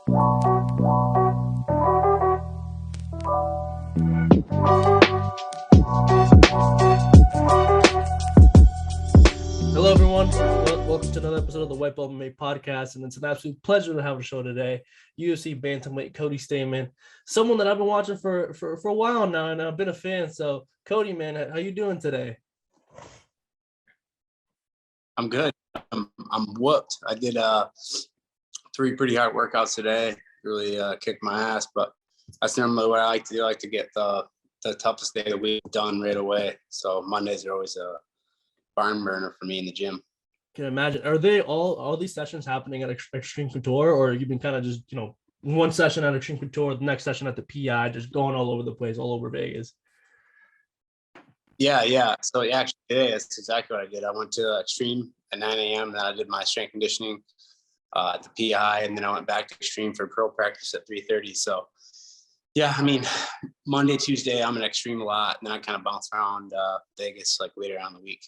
Hello, everyone. Welcome to another episode of the White Belt MMA podcast, and it's an absolute pleasure to have a show today. UFC Bantamweight Cody Stamann, someone that I've been watching for a while now, and I've been a fan. So, Cody, man, how you doing today? I'm good. I'm whooped. I did 3 pretty hard workouts today. Really kicked my ass, but that's normally what I like to do. I like to get the toughest day of the week done right away. So Mondays are always a barn burner for me in the gym. Can imagine. Are they all these sessions happening at Extreme Couture, or you've been kind of just one session at Extreme Couture, the next session at the PI, just going all over the place, all over Vegas? Yeah. So actually today, that's exactly what I did. I went to Extreme at 9 a.m. Then I did my strength conditioning at the PI, and then I went back to Extreme for pro practice at 3:30. So yeah, I mean, Monday, Tuesday, I'm at Extreme a lot, and then I kind of bounce around Vegas like later on the week.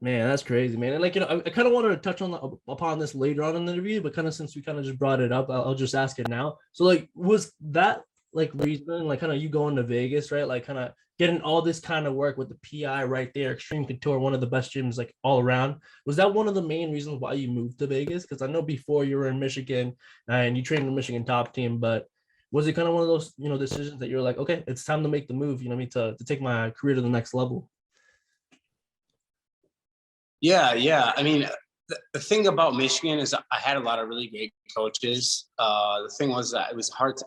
Man, that's crazy, man. And I kind of wanted to touch upon this later on in the interview, but kind of since we kind of just brought it up, I'll just ask it now. So was that reason, kind of you going to Vegas, right? Kind of getting all this kind of work with the PI right there, Extreme Couture, one of the best gyms all around. Was that one of the main reasons why you moved to Vegas? Because I know before you were in Michigan and you trained in the Michigan top team, but was it kind of one of those, decisions that you're like, okay, it's time to make the move, to take my career to the next level? Yeah. I mean, the thing about Michigan is I had a lot of really great coaches. The thing was that it was hard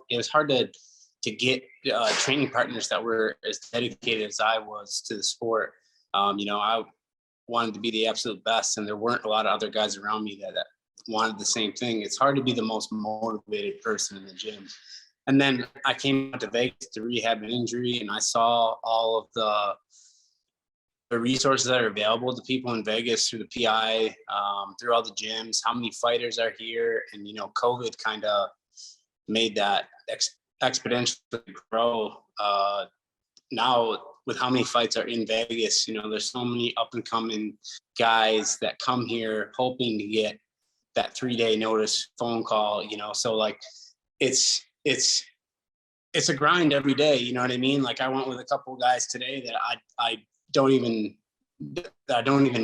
to get training partners that were as dedicated as I was to the sport. I wanted to be the absolute best, and there weren't a lot of other guys around me that wanted the same thing. It's hard to be the most motivated person in the gym. And then I came out to Vegas to rehab an injury, and I saw all of the resources that are available to people in Vegas through the PI, through all the gyms, how many fighters are here. And, COVID kind of made that exponentially grow. Now with how many fights are in Vegas, there's so many up and coming guys that come here hoping to get that 3-day notice phone call, so it's a grind every day. You know what I mean? I went with a couple of guys today that I don't even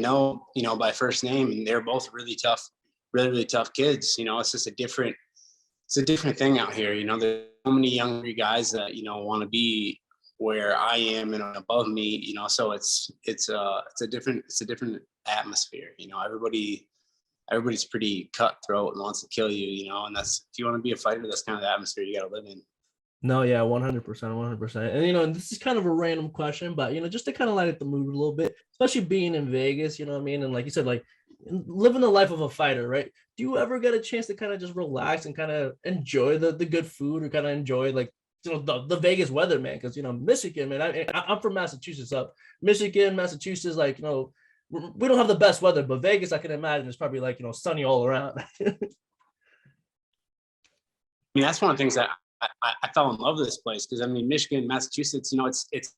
know, by first name, and they're both really tough kids. It's just a different thing out here. There's so many younger guys that want to be where I am and above me. So it's a different atmosphere. Everybody's pretty cutthroat and wants to kill you. And that's, if you want to be a fighter, that's kind of the atmosphere you got to live in. No, yeah, 100%. And, this is kind of a random question, but, just to kind of light up the mood a little bit, especially being in Vegas, you know what I mean? And like you said, living the life of a fighter, right? Do you ever get a chance to kind of just relax and kind of enjoy the good food, or kind of enjoy the Vegas weather, man? Because, Michigan, man, I'm from Massachusetts, so Michigan, Massachusetts, we don't have the best weather, but Vegas, I can imagine, is probably sunny all around. I mean, that's one of the things that I fell in love with this place, because Michigan, Massachusetts, it's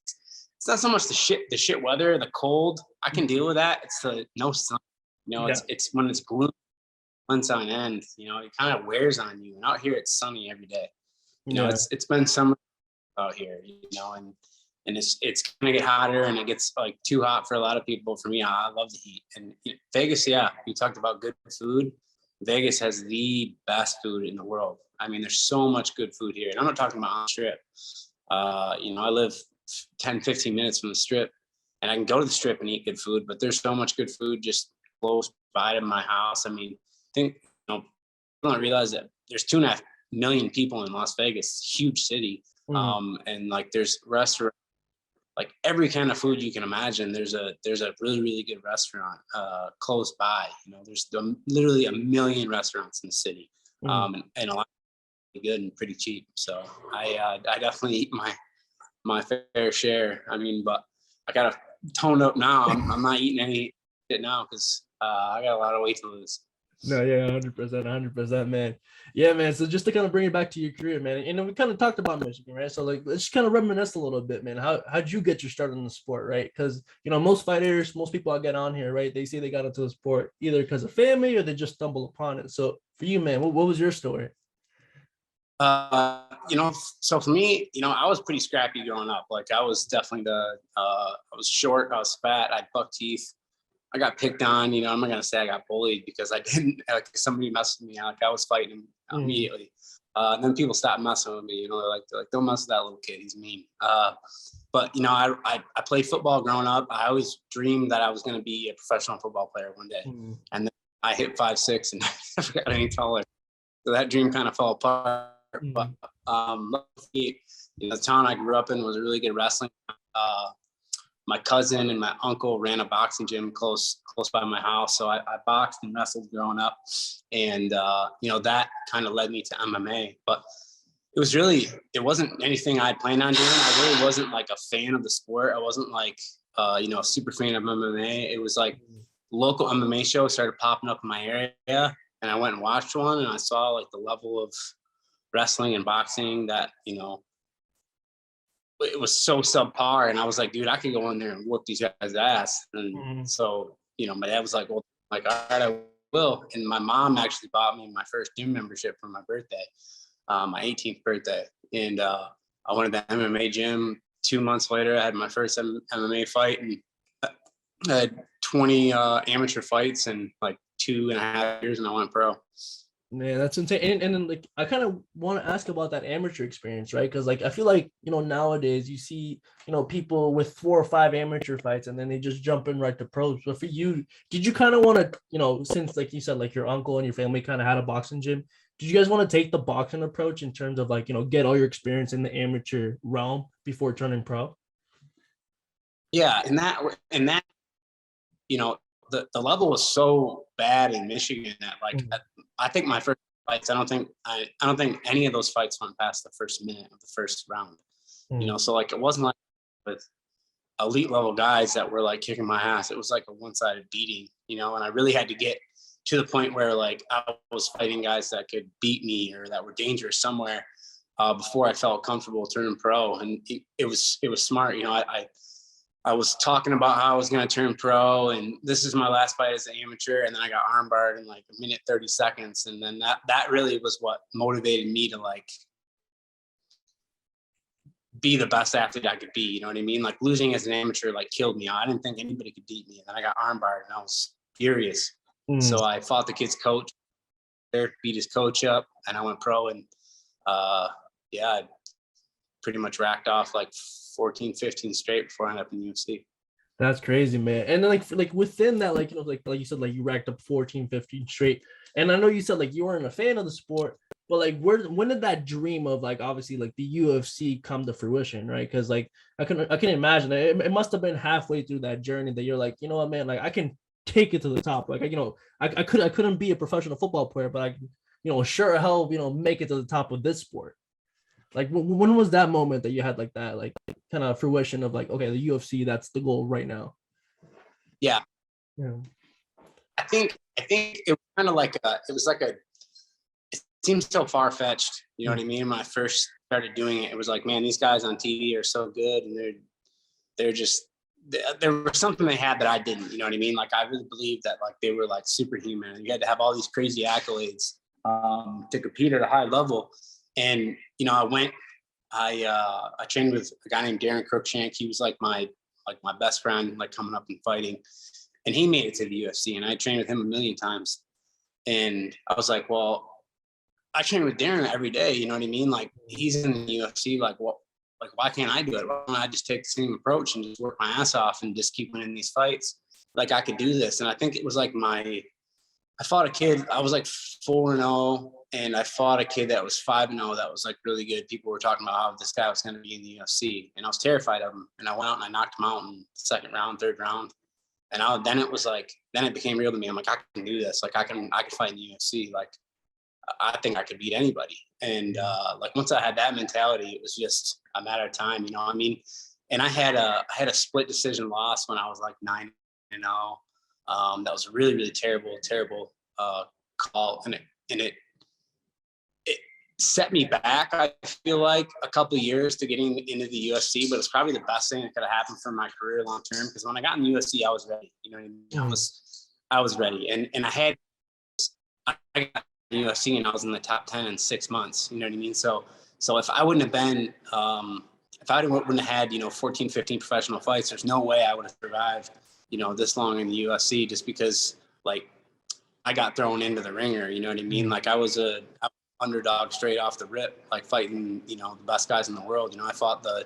not so much the shit weather, the cold. I can deal with that. It's the no sun. It's when it's gloomy, sunshine end. It kind of wears on you. And out here, it's sunny every day. It's been summer out here. And it's gonna get hotter, and it gets too hot for a lot of people. For me, I love the heat. And Vegas, yeah, you talked about good food. Vegas has the best food in the world. There's so much good food here. And I'm not talking about on the strip. I live 10, 15 minutes from the strip, and I can go to the strip and eat good food, but there's so much good food just close by to my house. People don't realize that there's 2.5 million people in Las Vegas, huge city. And there's restaurants, every kind of food you can imagine. There's a really, really good restaurant close by. There's literally 1 million restaurants in the city, and a lot of good and pretty cheap. So I definitely eat my fair share. But I gotta tone up now. I'm not eating any shit now because I got a lot of weight to lose. No, yeah, 100%, man. Yeah, man. So just to kind of bring it back to your career, man, we kind of talked about Michigan, right? So let's just kind of reminisce a little bit, man. How'd you get your start in the sport, right? Because most fighters, most people I get on here, right, they say they got into the sport either because of family or they just stumble upon it. So for you, man, what was your story? You know, so for me, you know, I was pretty scrappy growing up. Like I was definitely I was short, I was fat, I had buck teeth. I got picked on, you know, I'm not gonna say I got bullied because I didn't, like somebody messed with me. Like I was fighting him immediately. And then people stopped messing with me, you know, they're like, don't mess with that little kid, he's mean. But you know, I played football growing up. I always dreamed that I was gonna be a professional football player one day. And then I hit 5'6" and never got any taller. So that dream kind of fell apart. But luckily, you know, the town I grew up in was a really good wrestling. My cousin and my uncle ran a boxing gym close by my house, so I boxed and wrestled growing up, and you know, that kind of led me to MMA. But it wasn't anything I'd planned on doing. I really wasn't like a fan of the sport. I wasn't like you know, a super fan of MMA. It was like local MMA shows started popping up in my area, and I went and watched one, and I saw like the level of wrestling and boxing that, you know, it was so subpar. And I was like, dude, I could go in there and whoop these guys' ass. And so, you know, my dad was like, well, like, all right, I will. And my mom actually bought me my first gym membership for my birthday, my 18th birthday. And I went to the MMA gym. 2 months later, I had my first MMA fight, and I had 20 amateur fights in like 2.5 years, and I went pro. Man, that's insane. And then like I kind of want to ask about that amateur experience, right? Because like I feel like, you know, nowadays you see, you know, people with 4 or 5 amateur fights and then they just jump in right to pros. But for you, did you kind of want to, you know, since like you said, like your uncle and your family kind of had a boxing gym, did you guys want to take the boxing approach in terms of like, you know, get all your experience in the amateur realm before turning pro? Yeah, and that you know, the level was so bad in Michigan that like I think my first fights, I don't think any of those fights went past the first minute of the first round. You know, so like it wasn't like with elite level guys that were like kicking my ass. It was like a one-sided beating, you know, and I really had to get to the point where like I was fighting guys that could beat me or that were dangerous somewhere before I felt comfortable turning pro. And it was smart, you know. I was talking about how I was going to turn pro, and this is my last fight as an amateur. And then I got armbarred in like a minute 30 seconds. And then that really was what motivated me to like be the best athlete I could be. You know what I mean? Like losing as an amateur, like killed me. I didn't think anybody could beat me. And then I got armbarred and I was furious. So I fought the kid's coach there, beat his coach up, and I went pro. And yeah, I pretty much racked off like 14, 15 straight before I ended up in the UFC. That's crazy, man. And then like within that, like, you know, like you said, like you racked up 14, 15 straight. And I know you said like you weren't a fan of the sport, but like when did that dream of like obviously like the UFC come to fruition, right? Because like I can imagine it must have been halfway through that journey that you're like, you know what, man, like I can take it to the top. Like, you know, I couldn't be a professional football player, but I can, you know, sure hell, you know, make it to the top of this sport. Like when was that moment that you had like that like kind of fruition of like, okay, the UFC, that's the goal right now? Yeah. Yeah. I think it was kind of like it seems so far-fetched, you know what I mean? When I first started doing it, it was like, man, these guys on TV are so good, and they're just there was something they had that I didn't, you know what I mean? Like I really believed that like they were like superhuman, and you had to have all these crazy accolades to compete at a high level. And you know, I trained with a guy named Darren Cruikshank. He was like my best friend, like coming up and fighting, and he made it to the UFC. And I trained with him a million times. And I was like, well, I train with Darren every day. You know what I mean? Like he's in the UFC. Like what? Like why can't I do it? Why don't I just take the same approach and just work my ass off and just keep winning these fights? Like I could do this. And I think it was like I fought a kid. I was like 4-0, and I fought a kid that was 5-0. That was like really good. People were talking about how this guy was going to be in the UFC, and I was terrified of him. And I went out and I knocked him out in the second round, third round. And then it became real to me. I'm like, I can do this. Like I can fight in the UFC. Like I think I could beat anybody. And like once I had that mentality, it was just a matter of time. You know what I mean? And I had a split decision loss when I was like 9-0. That was a really, really terrible call, and it set me back. I feel like a couple of years to getting into the UFC, but it's probably the best thing that could have happened for my career long term. Because when I got in the UFC, I was ready. You know what I mean? I was ready, and I got in UFC and I was in the top 10 in 6 months. You know what I mean? So if I wouldn't have been, if I wouldn't have had, 14, 15 professional fights, there's no way I would have survived, this long in the UFC, just because like I got thrown into the ringer. You know what I mean? Like I was an underdog straight off the rip, like fighting, the best guys in the world. I fought the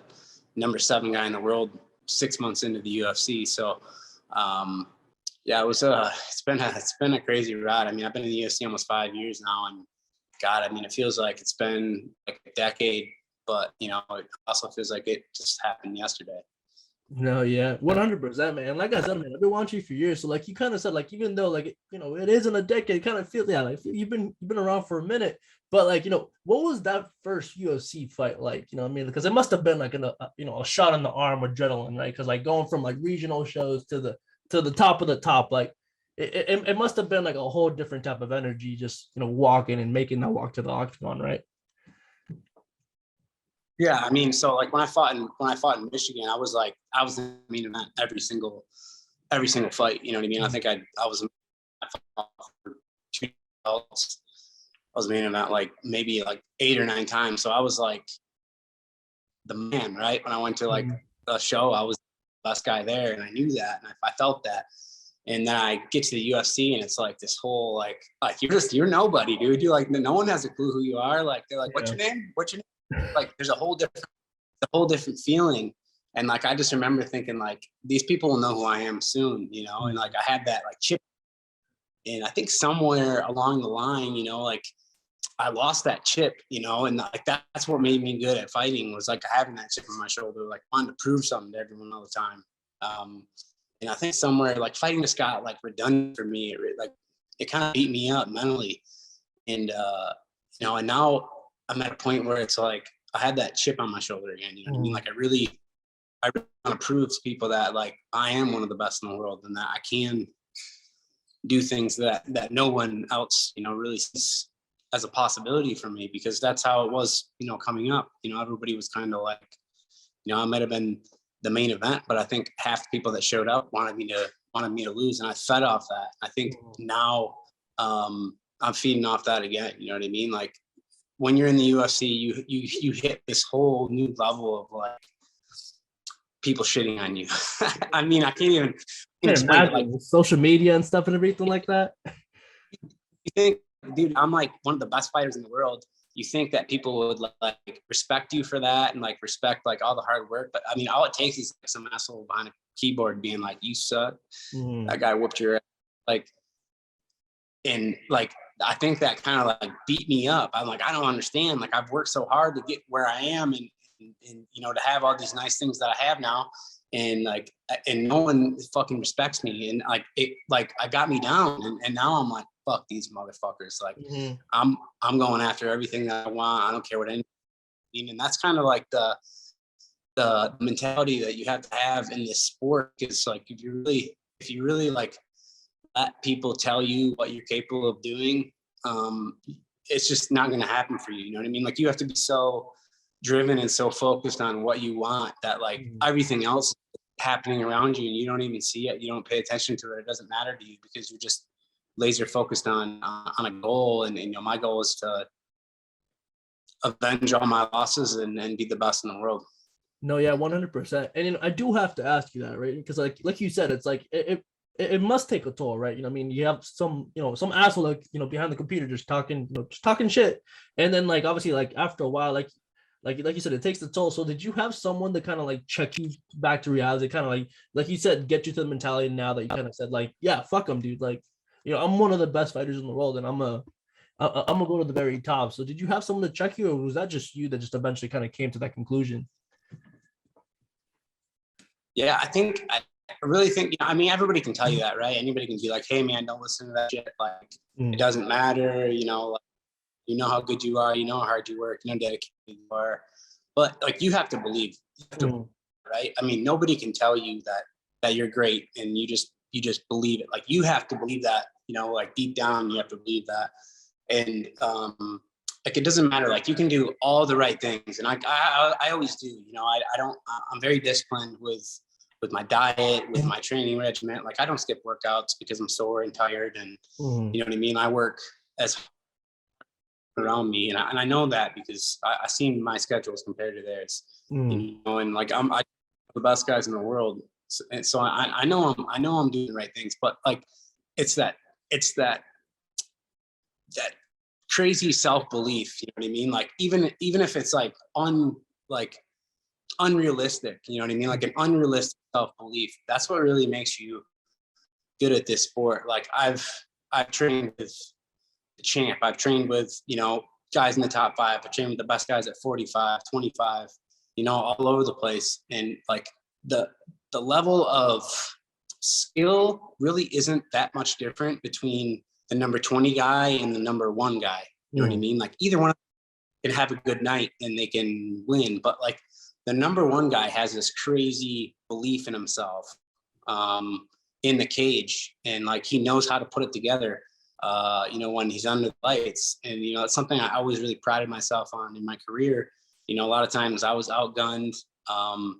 number 7 guy in the world 6 months into the UFC. So, yeah, it's been a crazy ride. I mean, I've been in the UFC almost 5 years now, and God, I mean, it feels like it's been like a decade, but it also feels like it just happened yesterday. No, yeah, 100%, man. Like I said, man, I've been watching you for years. So, like you kind of said, like even though, like it isn't a decade, it kind of feels, yeah, like you've been around for a minute. But like, what was that first UFC fight like? I mean, because it must have been like a shot in the arm, adrenaline, right? Because like going from like regional shows to the top of the top, like it must have been like a whole different type of energy, just walking and making that walk to the octagon, right? Yeah, I mean, so like when I fought in Michigan, I was in the main event every single fight. You know what I mean? I think I fought for 2 belts. I was main event like maybe like 8 or 9 times. So I was like the man, right? When I went to like a show, I was the best guy there, and I knew that, and I felt that. And then I get to the UFC, and it's like this whole like you're nobody, dude. You're like no one has a clue who you are. Like they're like, what's your name? What's your name? Like there's a whole different feeling. And like I just remember thinking like these people will know who I am soon, and like I had that like chip. And I think somewhere along the line, like I lost that chip, and like that's what made me good at fighting, was like having that chip on my shoulder, like wanting to prove something to everyone all the time. And I think somewhere like fighting just got like redundant for me. It kind of beat me up mentally. And and now I'm at a point where it's like I had that chip on my shoulder again. You know what I mean? Like I really want to prove to people that like I am one of the best in the world, and that I can do things that no one else, really sees as a possibility for me, because that's how it was, coming up. Everybody was kind of like, I might have been the main event, but I think half the people that showed up wanted me to lose, and I fed off that. I think now I'm feeding off that again. You know what I mean? Like when you're in the UFC, you hit this whole new level of like people shitting on you. I mean, I can't even explain it, like social media and stuff and everything like that. You think, dude, I'm like one of the best fighters in the world. You think that people would like respect you for that and like respect like all the hard work, but I mean, all it takes is like some asshole behind a keyboard being like, "You suck." That guy whooped your ass. Like, and like I think that kind of like beat me up. I'm like, I don't understand. Like I've worked so hard to get where I am, and to have all these nice things that I have now, and like, and no one fucking respects me, and like it, like I got me down, and now I'm like, fuck these motherfuckers. Like I'm going after everything that I want. I don't care what anyone. And that's kind of like the mentality that you have to have in this sport. Is like if you really like let people tell you what you're capable of doing, it's just not going to happen for you. You know what I mean? Like you have to be so driven and so focused on what you want that like everything else is happening around you and you don't even see it. You don't pay attention to it. It doesn't matter to you because you're just laser focused on a goal. And my goal is to avenge all my losses and be the best in the world. No, yeah, 100%. And I do have to ask you that, right? Because like you said, it's like it must take a toll, right? I mean, you have some asshole like behind the computer just talking shit, and then like obviously like after a while, like you said, it takes the toll. So did you have someone to kind of like check you back to reality, kind of like you said, get you to the mentality now that you kind of said like, yeah, fuck them, dude. Like, I'm one of the best fighters in the world, and I'm gonna go to the very top. So did you have someone to check you, or was that just you that just eventually kind of came to that conclusion? Yeah, I really think, I mean, everybody can tell you that, right? Anybody can be like, hey man, don't listen to that shit. Like, it doesn't matter, like, how good you are, how hard you work, dedicated you are. But like, you have to believe, right? I mean, nobody can tell you that you're great and you just believe it. Like, you have to believe that, like deep down, you have to believe that. And like, it doesn't matter. Like, you can do all the right things. And I always do, I'm very disciplined with my diet, with my training regimen. Like, I don't skip workouts because I'm sore and tired. And you know what I mean? I work as around me, and I know that because I seen my schedules compared to theirs, you know, and like I'm the best guys in the world, and so I know I'm doing the right things, but like it's that that crazy self-belief, you know what I mean? Like even if it's like unrealistic, you know what I mean? Like an unrealistic self-belief, that's what really makes you good at this sport. Like I've trained with the champ, I've trained with, you know, guys in the top 5, I trained with the best guys at 45, 25, you know, all over the place. And like the level of skill really isn't that much different between the number 20 guy and the number 1 guy. You know what I mean? Like either one can have a good night and they can win, but like the number 1 guy has this crazy belief in himself in the cage, and like he knows how to put it together. You know, when he's under the lights, and you know, it's something I always really prided myself on in my career. You know, a lot of times I was outgunned, and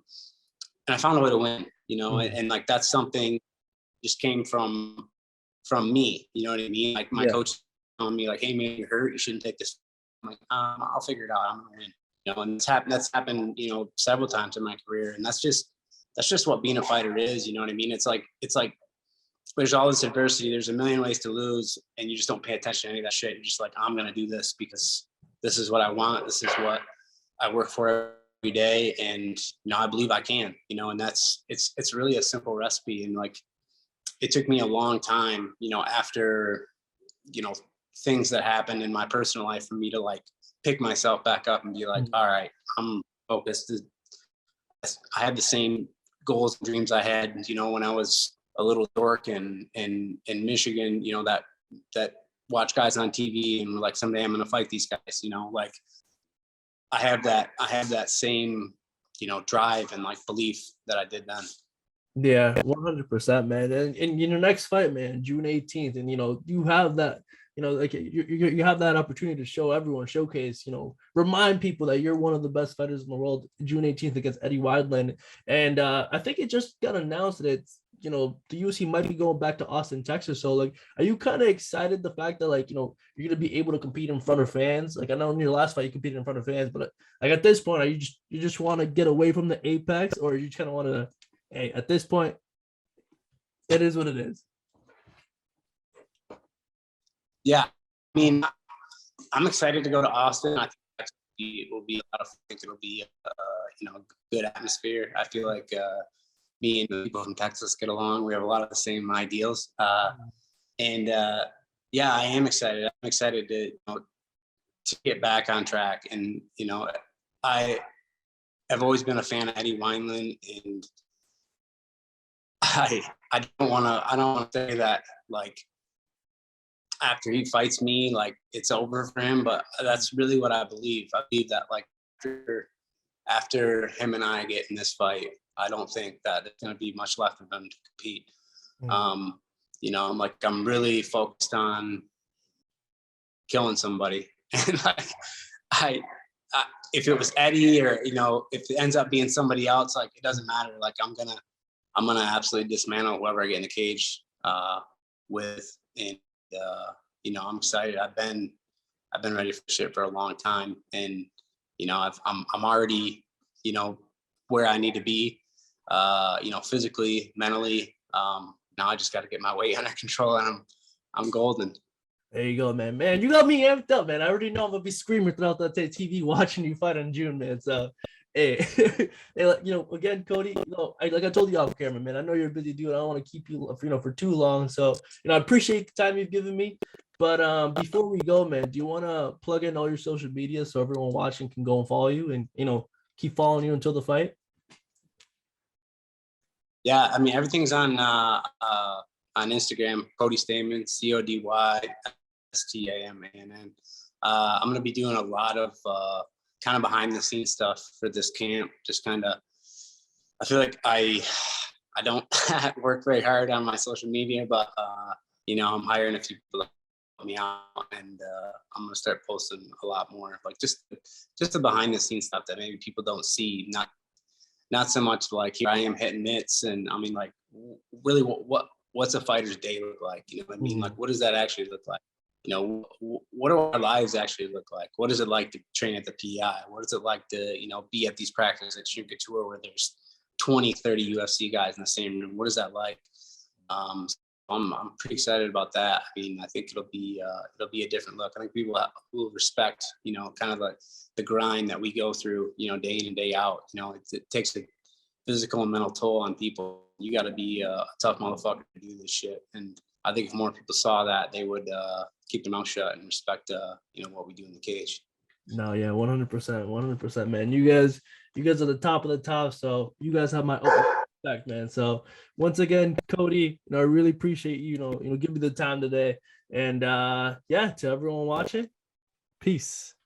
I found a way to win. You know, and like that's something just came from me. You know what I mean? Like my coach telling me, like, "Hey man, you're hurt. You shouldn't take this." I'm like, "I'll figure it out. I'm gonna win." You know, and that's happened, you know, several times in my career, and that's just what being a fighter is. You know what I mean? It's like there's all this adversity. There's a million ways to lose, and you just don't pay attention to any of that shit. You're just like, I'm gonna do this because this is what I want. This is what I work for every day, and you know, I believe I can. You know, and it's really a simple recipe. And like, it took me a long time, you know, after, you know, things that happened in my personal life for me to like pick myself back up and be like, all right, I'm focused. I had the same goals and dreams I had, you know, when I was a little dork in Michigan, you know, that watch guys on TV and were like, someday I'm going to fight these guys, you know, like I have that same, you know, drive and like belief that I did then. Yeah, 100%, man. And in your next fight, man, June 18th, and you know, you have that, you know, like you have that opportunity to show everyone, showcase, you know, remind people that you're one of the best fighters in the world. June 18th against Eddie Wineland, and I think it just got announced that it's, you know, the UFC might be going back to Austin, Texas. So like, are you kind of excited the fact that like, you know, you're gonna be able to compete in front of fans? Like I know in your last fight you competed in front of fans, but like at this point, are you just want to get away from the apex, or you just kind of want to? Hey, at this point, it is what it is. Yeah, I mean, I'm excited to go to Austin. I think it will be a lot of fun. I think it'll be, you know, good atmosphere. I feel like me and the people from Texas get along. We have a lot of the same ideals, and yeah, I am excited. I'm excited to, you know, to get back on track. And you know, I have always been a fan of Eddie Wineland, and I don't want to say that like after he fights me, like it's over for him, but that's really what I believe. I believe that like after him and I get in this fight, I don't think that there's going to be much left of him to compete. You know, I'm really focused on killing somebody, and like I if it was Eddie, or you know, if it ends up being somebody else, like it doesn't matter. Like I'm gonna absolutely dismantle whoever I get in the cage with, and you know, I'm excited. I've been ready for shit for a long time, and you know, I'm already, you know, where I need to be, you know, physically, mentally. Now I just got to get my weight under control, and I'm golden. There you go, man. Man, you got me amped up, man. I already know I'm gonna be screaming throughout that TV watching you fight in June, man. So, hey, hey, you know, again, Cody, you know, like I told you off camera, man. I know you're a busy dude. I don't want to keep you, you know, for too long. So, you know, I appreciate the time you've given me. But before we go, man, do you want to plug in all your social media so everyone watching can go and follow you, and you know, keep following you until the fight? Yeah, I mean, everything's on Instagram, Cody Stamann, CODY STAMANN. I'm going to be doing a lot of kind of behind the scenes stuff for this camp. Just kind of, I feel like I don't work very hard on my social media, but you know, I'm hiring a few people to help me out, and I'm going to start posting a lot more, like just the behind the scenes stuff that maybe people don't see. Not so much like here I am hitting mitts, and I mean, like really what's a fighter's day look like? You know what I mean? Like what does that actually look like? what do our lives actually look like? What is it like to train at the PI? What is it like to, be at these practices at Shoot Couture where there's 20, 30 UFC guys in the same room? What is that like? I'm pretty excited about that. I mean, I think it'll be a different look. I think people will respect, kind of like the grind that we go through, day in and day out. It takes a physical and mental toll on people. You got to be a tough motherfucker to do this shit. And I think if more people saw that, they would keep their mouth shut and respect, what we do in the cage. No, yeah, 100%, man. You guys are the top of the top. So you guys have my respect, man. So once again, Cody, I really appreciate you, give me the time today. And yeah, to everyone watching, peace.